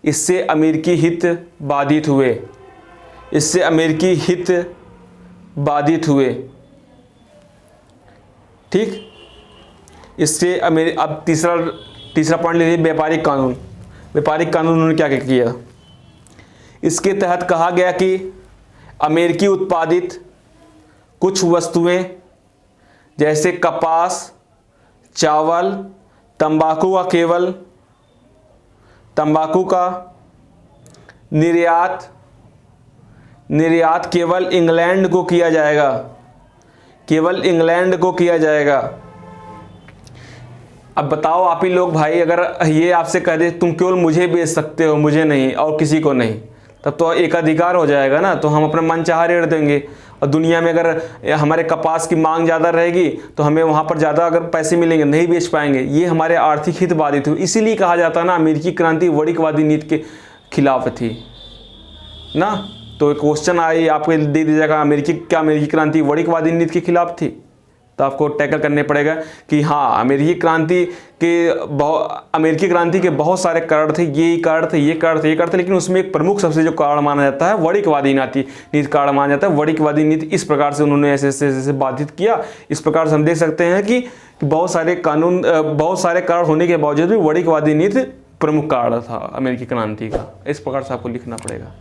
इससे अमेरिकी हित बाधित हुए। ठीक। इससे अब तीसरा पॉइंट ले लीजिए, व्यापारिक कानून। व्यापारिक कानून उन्होंने क्या क्या किया? इसके तहत कहा गया कि अमेरिकी उत्पादित कुछ वस्तुएं जैसे कपास, चावल, तंबाकू का निर्यात केवल इंग्लैंड को किया जाएगा, केवल इंग्लैंड को किया जाएगा। अब बताओ आप ही लोग भाई, अगर ये आपसे कह दे तुम केवल मुझे बेच सकते हो, मुझे नहीं और किसी को नहीं, तब तो एक अधिकार हो जाएगा ना, तो हम अपना मन चाह रेट देंगे। और दुनिया में अगर हमारे कपास की मांग ज़्यादा रहेगी तो हमें वहाँ पर ज़्यादा अगर पैसे मिलेंगे, नहीं बेच पाएंगे। ये हमारे आर्थिक हित बाधित हुई। इसीलिए कहा जाता है ना, अमेरिकी क्रांति वाणिज्यवादी नीति के खिलाफ थी ना। तो क्वेश्चन आई आपको दे दिया जाएगा, अमेरिकी क्रांति वाणिज्यवादी नीति के खिलाफ थी? तो आपको टैकल करने पड़ेगा कि हाँ, अमेरिकी क्रांति के बहुत सारे कारण थे, ये कारण थे, लेकिन उसमें एक प्रमुख सबसे जो कारण माना जाता है वाणिज्यवादी नीति कारण माना जाता है। वाणिज्यवादी नीति इस प्रकार से उन्होंने ऐसे बाधित किया। इस प्रकार से हम देख सकते हैं कि बहुत सारे कारण होने के बावजूद भी वाणिज्यवादी नीति प्रमुख कारण था अमेरिकी क्रांति का। इस प्रकार से आपको लिखना पड़ेगा।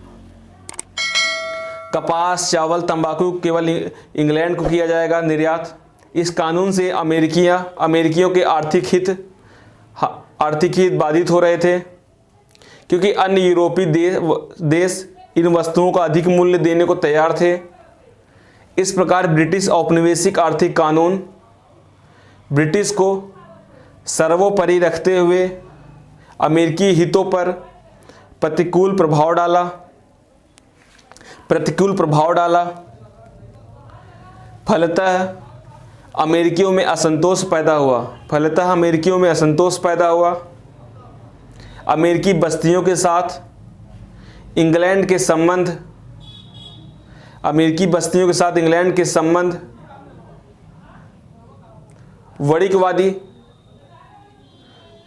कपास, चावल, तंबाकू केवल इंग्लैंड को किया जाएगा निर्यात। इस कानून से अमेरिकियों के आर्थिक हित बाधित हो रहे थे, क्योंकि अन्य यूरोपीय देश इन वस्तुओं का अधिक मूल्य देने को तैयार थे। इस प्रकार ब्रिटिश औपनिवेशिक आर्थिक कानून ब्रिटिश को सर्वोपरि रखते हुए अमेरिकी हितों पर प्रतिकूल प्रभाव डाला। फलतः अमेरिकियों में असंतोष पैदा हुआ। अमेरिकी बस्तियों के साथ इंग्लैंड के संबंध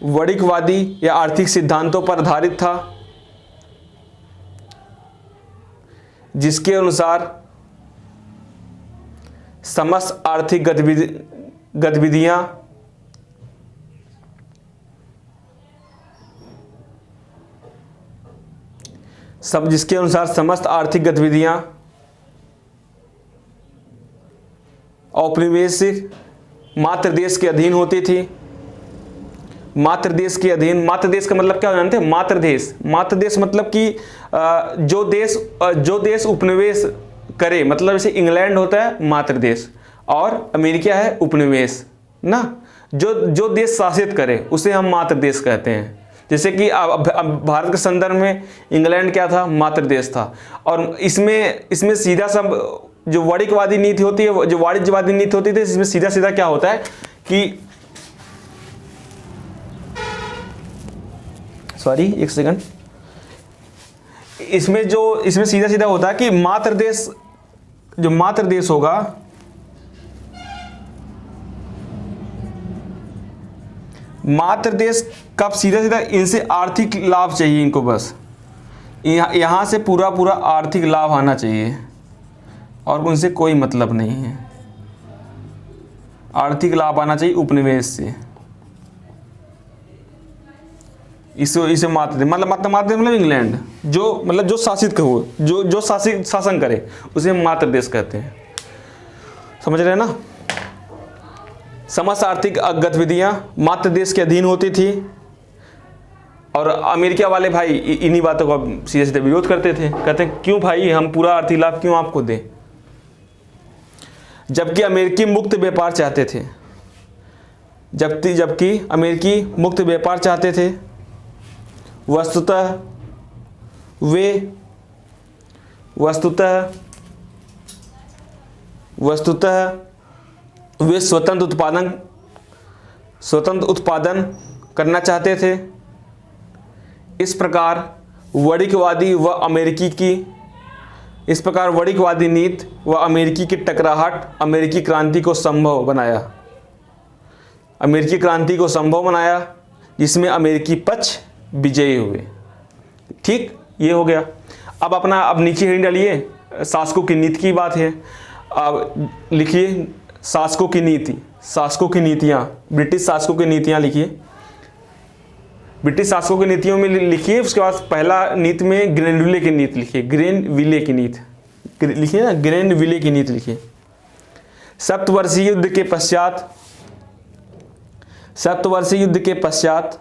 वाणिज्यवादी या आर्थिक सिद्धांतों पर आधारित था, जिसके अनुसार समस्त आर्थिक गतिविधियां औपनिवेशिक मात्र देश के अधीन होती थी। मात्र देश का मतलब क्या जानते हैं? मात्र देश मतलब कि जो देश उपनिवेश करे, मतलब जैसे इंग्लैंड होता है मात्र देश और अमेरिका है उपनिवेश ना। जो देश शासित करे उसे हम मात्र देश कहते हैं। जैसे कि अब भारत के संदर्भ में इंग्लैंड क्या था? मात्र देश था। और इसमें सीधा सा जो वाणिज्यवादी नीति होती है, जो वाणिज्यवादी नीति होती थी, इसमें सीधा क्या होता है कि एक सेकंड, इसमें सीधा होता है कि मात्र देश होगा, मात्र देश का सीधा इनसे आर्थिक लाभ चाहिए इनको, बस यहां से पूरा आर्थिक लाभ आना चाहिए और उनसे कोई मतलब नहीं है। आर्थिक लाभ आना चाहिए उपनिवेश से। इसे मात्र मतलब इंग्लैंड जो शासित हो, जो शासन करे उसे मात्र देश कहते हैं। समझ रहे हैं ना? समस्त आर्थिक गतिविधियां मात्र देश के अधीन होती थी। और अमेरिका वाले भाई इन्हीं बातों का सीधे विरोध करते थे। कहते हैं क्यों भाई, हम पूरा आर्थिक लाभ क्यों आपको दें? जबकि अमेरिकी मुक्त व्यापार चाहते थे। जबकि अमेरिकी मुक्त व्यापार चाहते थे। वस्तुतः वे स्वतंत्र उत्पादन करना चाहते थे। इस प्रकार वाणिज्यवादी नीति व अमेरिकी की टकराहट अमेरिकी क्रांति को संभव बनाया, जिसमें अमेरिकी पक्ष विजयी हुए। ठीक, ये हो गया। अब नीचे हेडिंग डालिए, शासकों की नीति की बात है। अब लिखिए शासकों की नीति। शासकों की नीतियाँ, ब्रिटिश शासकों की नीतियाँ लिखिए। ब्रिटिश शासकों की नीतियों में लिखिए। उसके बाद पहला नीति में ग्रेनविले की नीति लिखिए, ग्रेनविले की नीति लिखिए ना, ग्रेनविले की नीति लिखिए। सप्तवर्षीय युद्ध के पश्चात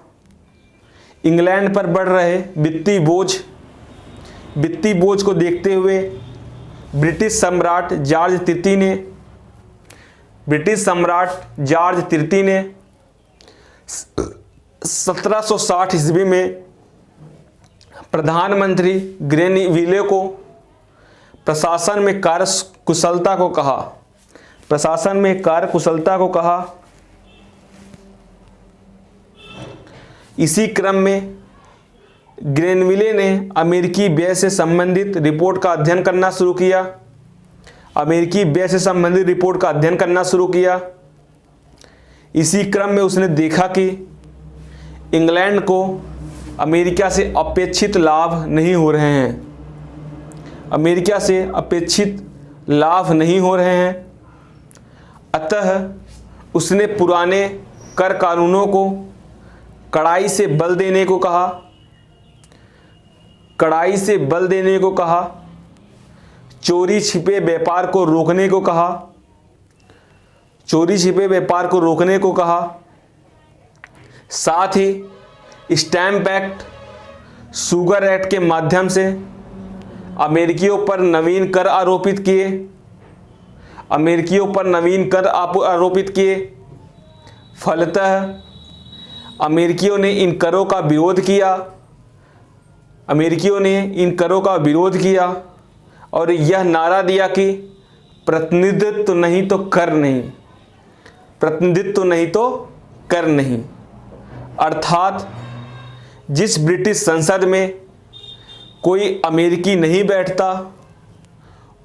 इंग्लैंड पर बढ़ रहे वित्तीय बोझ को देखते हुए ब्रिटिश सम्राट जॉर्ज तृतीय ने 1760 ईस्वी में प्रधानमंत्री ग्रेनविले को प्रशासन में कार्यकुशलता को कहा। इसी क्रम में ग्रेनविले ने अमेरिकी व्यय से संबंधित रिपोर्ट का अध्ययन करना शुरू किया। इसी क्रम में उसने देखा कि इंग्लैंड को अमेरिका से अपेक्षित लाभ नहीं हो रहे हैं। अतः उसने पुराने कर कानूनों को कड़ाई से बल देने को कहा, चोरी छिपे व्यापार को रोकने को कहा। साथ ही स्टैम्प एक्ट, शुगर एक्ट के माध्यम से अमेरिकियों पर नवीन कर आरोपित किए। फलतः अमेरिकियों ने इन करों का विरोध किया और यह नारा दिया कि प्रतिनिधित्व नहीं तो कर नहीं। अर्थात जिस ब्रिटिश संसद में कोई अमेरिकी नहीं बैठता,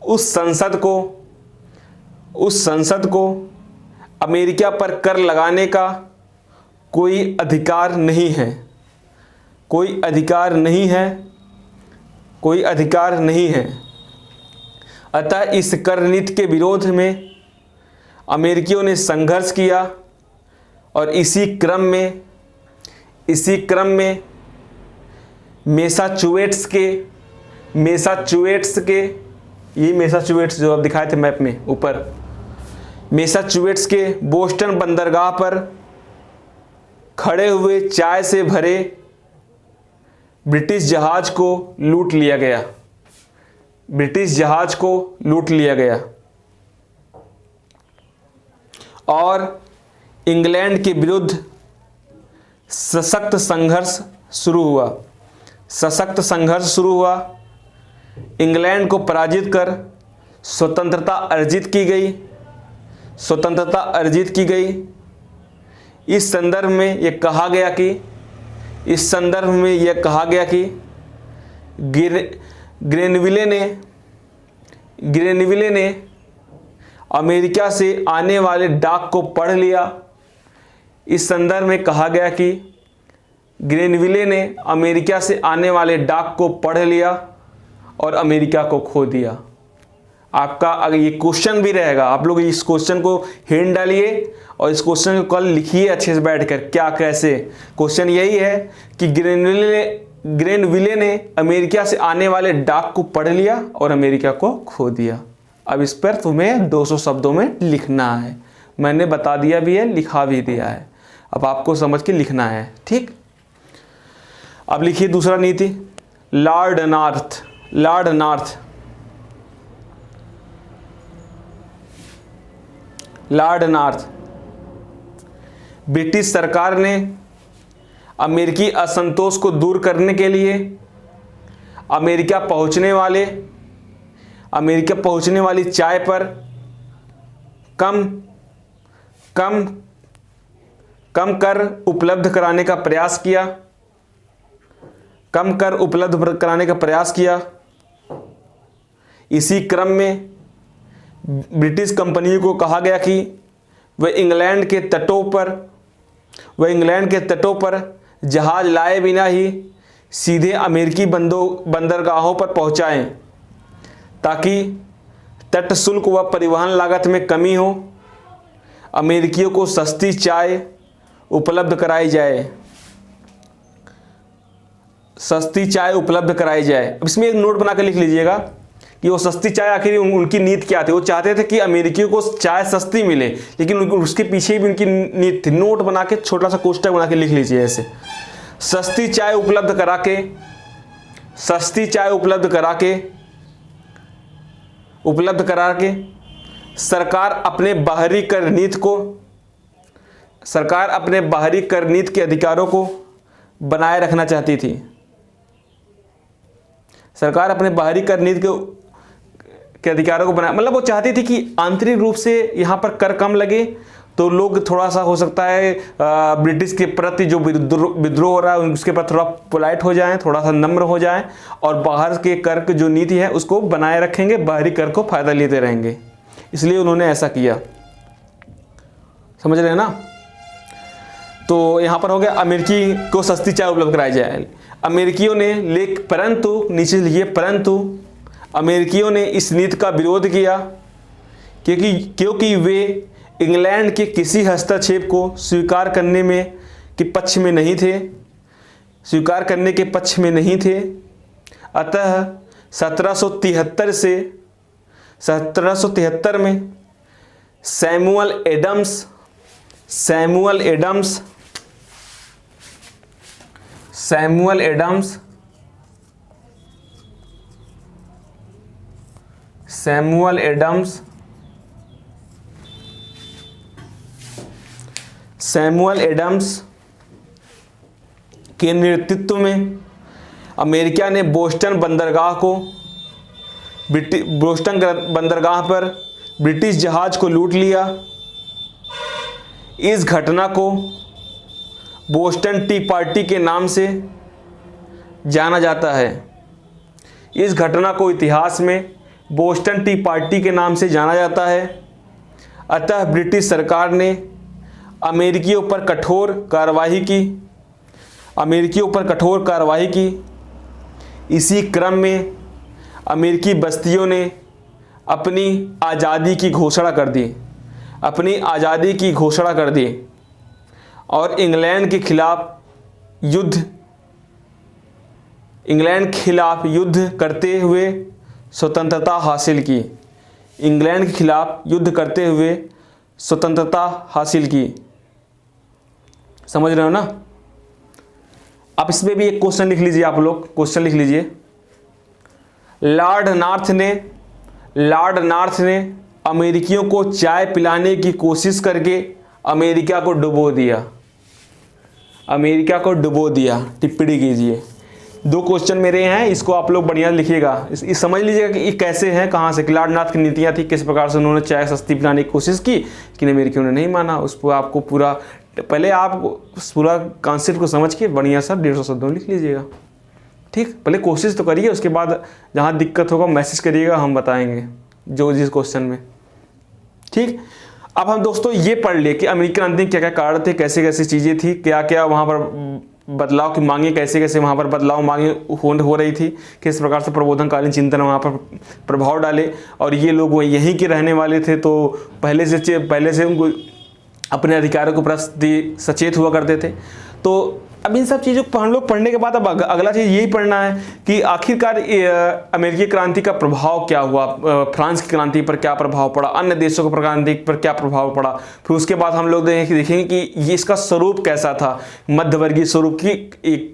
उस संसद को अमेरिका पर कर लगाने का कोई अधिकार नहीं है। अतः इस कर नीति के विरोध में अमेरिकियों ने संघर्ष किया और इसी क्रम में मैसाचुसेट्स जो अब दिखाए थे मैप में ऊपर, मैसाचुसेट्स के बोस्टन बंदरगाह पर खड़े हुए चाय से भरे ब्रिटिश जहाज को लूट लिया गया और इंग्लैंड के विरुद्ध सशक्त संघर्ष शुरू हुआ। इंग्लैंड को पराजित कर स्वतंत्रता अर्जित की गई। इस संदर्भ में यह कहा गया कि ग्रेनविले ने अमेरिका से आने वाले डाक को पढ़ लिया। इस संदर्भ में कहा गया कि ग्रेनविले ने अमेरिका से आने वाले डाक को पढ़ लिया और अमेरिका को खो दिया। आपका अगर ये क्वेश्चन भी रहेगा, आप लोग इस क्वेश्चन को हिंट डालिए और इस क्वेश्चन को कल लिखिए अच्छे से बैठकर। क्या कैसे क्वेश्चन यही है कि ग्रेनविले ने अमेरिका से आने वाले डाक को पढ़ लिया और अमेरिका को खो दिया। अब इस पर तुम्हें 200 शब्दों में लिखना है। मैंने बता दिया भी है, लिखा भी दिया है, अब आपको समझ के लिखना है। ठीक, अब लिखिए दूसरा नीति, लॉर्ड नॉर्थ। ब्रिटिश सरकार ने अमेरिकी असंतोष को दूर करने के लिए अमेरिका पहुंचने वाली चाय पर कम कर उपलब्ध कराने का प्रयास किया। इसी क्रम में ब्रिटिश कंपनियों को कहा गया कि वह इंग्लैंड के तटों पर जहाज लाए बिना ही सीधे अमेरिकी बंदरगाहों पर पहुंचाएं, ताकि तट शुल्क व परिवहन लागत में कमी हो। अमेरिकियों को सस्ती चाय उपलब्ध कराई जाए, सस्ती चाय उपलब्ध कराई जाए। अब इसमें एक नोट बना कर लिख लीजिएगा कि वो सस्ती चाय आखिर उनकी नीति क्या थी। वो चाहते थे कि अमेरिकियों को चाय सस्ती मिले, लेकिन उसके पीछे भी उनकी नीति थी। नोट बना के छोटा सा कोष्टक बना के लिख लीजिए ऐसे, सस्ती चाय उपलब्ध करा के, सस्ती चाय उपलब्ध करा के सरकार अपने बाहरी कर नीति को, सरकार अपने बाहरी कर नीति के अधिकारों को बनाए रखना चाहती थी। सरकार अपने बाहरी कर नीति के अधिकारों को बनाए, मतलब वो चाहती थी कि आंतरिक रूप से यहाँ पर कर कम लगे तो लोग थोड़ा सा हो सकता है ब्रिटिश के प्रति जो विद्रोह हो रहा है उसके प्रति थोड़ा पोलाइट हो जाएं, थोड़ा सा नम्र हो जाएं, और बाहर के कर की जो नीति है उसको बनाए रखेंगे, बाहरी कर को फायदा लेते रहेंगे। इसलिए उन्होंने ऐसा किया, समझ रहे हैं ना। तो यहाँ पर हो गया अमेरिकी को सस्ती चाय उपलब्ध कराई जाए। अमेरिकियों ने परंतु नीचे लिखिए, परंतु अमेरिकियों ने इस नीति का विरोध किया क्योंकि वे इंग्लैंड के किसी हस्तक्षेप को स्वीकार करने के पक्ष में नहीं थे। अतः 1773 में सैमुअल एडम्स के नेतृत्व में अमेरिका ने बोस्टन बंदरगाह पर ब्रिटिश जहाज को लूट लिया। इस घटना को बोस्टन टी पार्टी के नाम से जाना जाता है। इस घटना को इतिहास में बोस्टन टी पार्टी के नाम से जाना जाता है। अतः ब्रिटिश सरकार ने अमेरिकियों पर कठोर कार्रवाई की। इसी क्रम में अमेरिकी बस्तियों ने अपनी आज़ादी की घोषणा कर दी और इंग्लैंड के खिलाफ युद्ध करते हुए स्वतंत्रता हासिल की। समझ रहे हो ना। अब इसमें भी एक क्वेश्चन लिख लीजिए, आप लोग क्वेश्चन लिख लीजिए। लॉर्ड नॉर्थ ने अमेरिकियों को चाय पिलाने की कोशिश करके अमेरिका को डुबो दिया। टिप्पणी कीजिए। 2 क्वेश्चन मेरे हैं, इसको आप लोग बढ़िया लिखिएगा। इस समझ लीजिएगा कि ये कैसे हैं, कहाँ से। लॉर्ड नॉर्थ की नीतियाँ थी, किस प्रकार से उन्होंने चाय सस्ती पिलाने की कोशिश की, लेकिन अमेरिकियों ने नहीं माना। उस पर आपको पहले आप पूरा कॉन्सेप्ट को समझ के बढ़िया सा 150 शब्दों लिख लीजिएगा। ठीक, पहले कोशिश तो करिए, उसके बाद जहाँ दिक्कत होगा मैसेज करिएगा, हम बताएंगे जिस क्वेश्चन में। ठीक, अब हम दोस्तों ये पढ़ लिए कि अमेरिकी क्रांति के क्या क्या कारण थे, कैसे कैसे चीज़ें थी, क्या क्या वहाँ पर बदलाव की मांगे, कैसे कैसे वहाँ पर बदलाव मांगे हो रही थी, किस प्रकार से प्रबोधनकालीन चिंतन वहाँ पर प्रभाव डाले। और ये लोग यहीं के रहने वाले थे, तो पहले से उनको अपने अधिकारों के प्रति सचेत हुआ करते थे। तो अब इन सब चीज़ों को हम लोग पढ़ने के बाद अब अगला चीज़ यही पढ़ना है कि आखिरकार अमेरिकी क्रांति का प्रभाव क्या हुआ, फ्रांस की क्रांति पर क्या प्रभाव पड़ा, अन्य देशों की क्रांति पर क्या प्रभाव पड़ा। फिर उसके बाद हम लोग देखेंगे कि ये इसका स्वरूप कैसा था, मध्यवर्गीय स्वरूप की।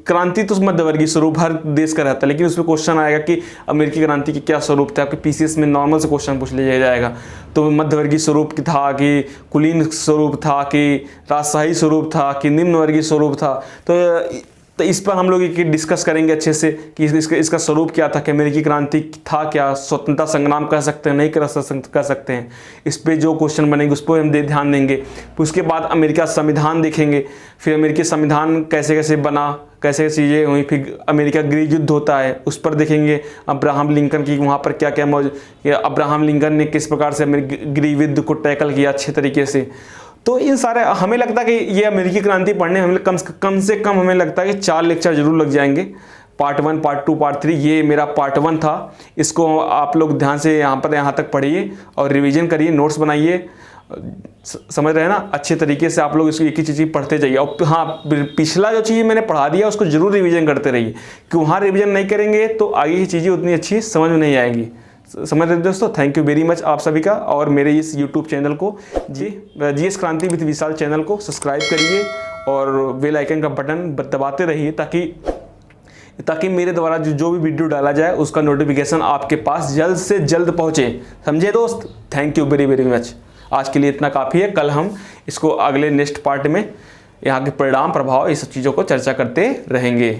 क्रांति तो मध्यवर्गीय स्वरूप हर देश का रहता है, लेकिन उसमें क्वेश्चन आएगा कि अमेरिकी क्रांति की क्या स्वरूप था। आपके पीसीएस में नॉर्मल से क्वेश्चन पूछ लिया जाएगा। तो मध्यवर्गीय स्वरूप की था कि कुलीन स्वरूप था कि राजशाही स्वरूप था कि निम्नवर्गीय स्वरूप था। तो इस पर हम लोग डिस्कस करेंगे अच्छे से कि इसका स्वरूप क्या था, कि अमेरिकी क्रांति था क्या, स्वतंत्रता संग्राम कह सकते हैं, नहीं कर सकते हैं। इस पे जो क्वेश्चन बनेंगे उस पर हम ध्यान देंगे। फिर उसके बाद अमेरिका संविधान देखेंगे, फिर अमेरिकी संविधान कैसे कैसे बना, कैसे चीज़ें हुई। फिर अमेरिका गृह युद्ध होता है, उस पर देखेंगे। अब्राहम लिंकन की वहाँ पर क्या क्या अब्राहम लिंकन ने किस प्रकार से गृह युद्ध को टैकल किया अच्छे तरीके से। तो इन सारे हमें लगता है कि ये अमेरिकी क्रांति पढ़ने हमें कम से कम हमें लगता है कि 4 लेक्चर जरूर लग जाएंगे। Part 1, part 2, part 3। ये मेरा पार्ट 1 था। इसको आप लोग ध्यान से यहाँ तक पढ़िए और रिवीजन करिए, नोट्स बनाइए। समझ रहे हैं ना। अच्छे तरीके से आप लोग इसको एक ही चीज़ पढ़ते जाइए। और हाँ, पिछला जो चीज़ मैंने पढ़ा दिया उसको जरूर रिवीजन करते रहिए, कि वहाँ रिवीजन नहीं करेंगे तो आगे की चीज़ें उतनी अच्छी समझ में नहीं आएंगी। समझ रहे दोस्तों। थैंक यू वेरी मच आप सभी का। और मेरे इस यूट्यूब चैनल को जीएस क्रांति विद विशाल चैनल को सब्सक्राइब करिए और बेल आइकन का बटन दबाते रहिए, ताकि मेरे द्वारा जो भी वीडियो डाला जाए उसका नोटिफिकेशन आपके पास जल्द से जल्द पहुँचे। समझे दोस्त। Thank you very very much. आज के लिए इतना काफ़ी है। कल हम इसको अगले नेक्स्ट पार्ट में यहाँ के परिणाम, प्रभाव, ये सब चीज़ों को चर्चा करते रहेंगे।